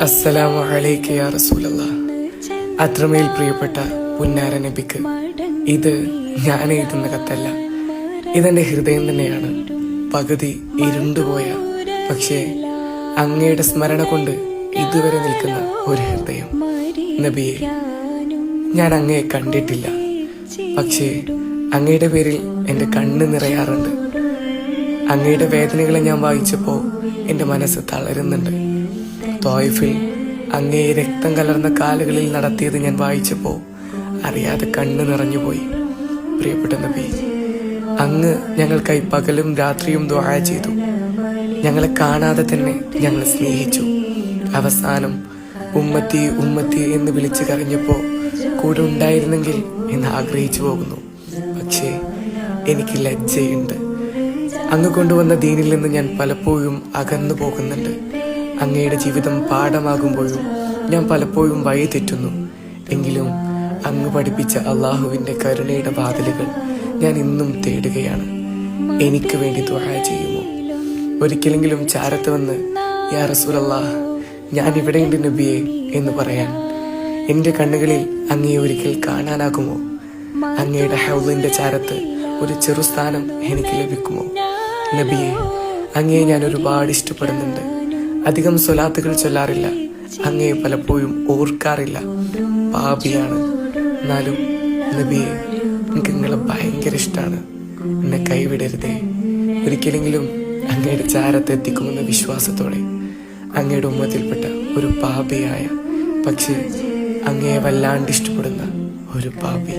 അസ്സലാമു അലൈക യാ റസൂലല്ലാഹ്. അത്രമേൽ പ്രിയപ്പെട്ട പുന്നാര നബിക്ക് ഇത് ഞാൻ എഴുതുന്ന കത്തല്ല, ഇതെന്റെ ഹൃദയം തന്നെയാണ്. പകുതി ഇരുണ്ടുപോയ പക്ഷേ അങ്ങയുടെ സ്മരണ കൊണ്ട് ഇതുവരെ നിൽക്കുന്ന ഒരു ഹൃദയം. നബിയെ, ഞാൻ അങ്ങയെ കണ്ടിട്ടില്ല, പക്ഷേ അങ്ങയുടെ പേരിൽ എൻ്റെ കണ്ണ് നിറയാറുണ്ട്. അങ്ങയുടെ വേദനകളെ ഞാൻ വായിച്ചപ്പോൾ എൻ്റെ മനസ്സ് തളരുന്നുണ്ട്. ത്വായിഫിൽ അങ്ങയെ രക്തം കലർന്ന കാലുകളിൽ നടത്തിയത് ഞാൻ വായിച്ചപ്പോൾ അറിയാതെ കണ്ണ് നിറഞ്ഞുപോയി. പ്രിയപ്പെട്ട നബി, അങ്ങ് ഞങ്ങൾക്കായി പകലും രാത്രിയും ദുആ ചെയ്തു. ഞങ്ങളെ കാണാതെ തന്നെ ഞങ്ങൾ സ്നേഹിച്ചു. അവസാനം ഉമ്മത്തി ഉമ്മത്തി എന്ന് വിളിച്ചു കരഞ്ഞപ്പോൾ കൂടെ ഉണ്ടായിരുന്നെങ്കിൽ എന്ന് ആഗ്രഹിച്ചു പോകുന്നു. പക്ഷേ എനിക്ക് ലജ്ജയുണ്ട്. അങ്ങ് കൊണ്ടുവന്ന ദീനിൽ നിന്ന് ഞാൻ പലപ്പോഴും അകന്നു പോകുന്നുണ്ട്. അങ്ങയുടെ ജീവിതം പാഠമാകുമ്പോഴും ഞാൻ പലപ്പോഴും വഴി തെറ്റുന്നു. എങ്കിലും അങ്ങ് പഠിപ്പിച്ച അള്ളാഹുവിൻ്റെ കരുണയുടെ വാതിലുകൾ ഞാൻ ഇന്നും തേടുകയാണ്. എനിക്ക് വേണ്ടി ദുആ ചെയ്യുമോ? ഒരിക്കലെങ്കിലും ചാരത്ത് വന്ന് യാ റസൂലല്ലാഹ്, ഞാൻ ഇവിടെയുണ്ട് നബിയെ എന്ന് പറയാൻ എൻ്റെ കണ്ണുകളിൽ അങ്ങയെ ഒരിക്കൽ കാണാനാകുമോ? അങ്ങയുടെ ഹൗലിൻ്റെ ചാരത്ത് ഒരു ചെറു സ്ഥാനം എനിക്ക് ലഭിക്കുമോ? നബിയെ, അങ്ങയെ ഞാൻ ഒരുപാട് ഇഷ്ടപ്പെടുന്നുണ്ട്. അധികം സ്വലാത്തുകൾ ചൊല്ലാറില്ല, അങ്ങയെ പലപ്പോഴും ഓർക്കാറില്ല. പാപിയാണ്. എന്നാലും നബിയെ, എനിക്ക് നിങ്ങളെ ഭയങ്കര ഇഷ്ടമാണ്. എന്നെ കൈവിടരുതേ. ഒരിക്കലെങ്കിലും അങ്ങയുടെ ചാരത്ത് എത്തിക്കുമെന്ന വിശ്വാസത്തോടെ അങ്ങയുടെ ഉമ്മത്തിൽപ്പെട്ട ഒരു പാപിയായ, പക്ഷേ അങ്ങയെ വല്ലാണ്ട് ഇഷ്ടപ്പെടുന്ന ഒരു പാപി.